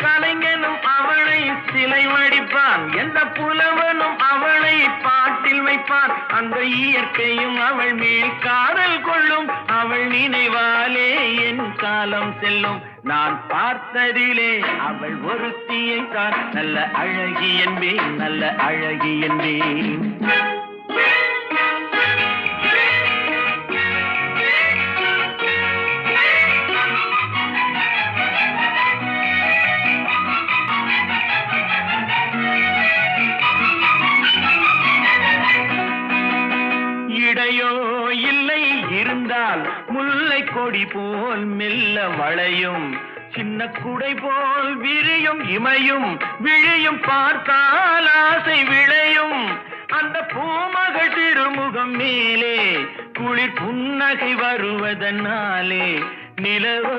கலைஞனும் அவளை சிலை வடிப்பான், எந்த புலவனும் அவளை பாட்டில் வைப்பான். அந்த இயற்கையும் அவள் மேல் காதல் கொள்ளும், அவள் நினைவாலே என் காலம் செல்லும். நான் பார்த்ததிலே அவள் ஒருத்தியை தான் நல்ல அழகி என்பேன், நல்ல அழகி என்பேன். இடையோ இல்லை இருந்தால் முல்லை கொடி போல் மெல்ல வளையும், சின்ன குடை போல் விரியும் இமையும் விழியும் பார்த்தால் ஆசை விளையும். அந்த பூமகள் திருமுகம் மேலே குளிர் புன்னகை வருவதனாலே நிலவு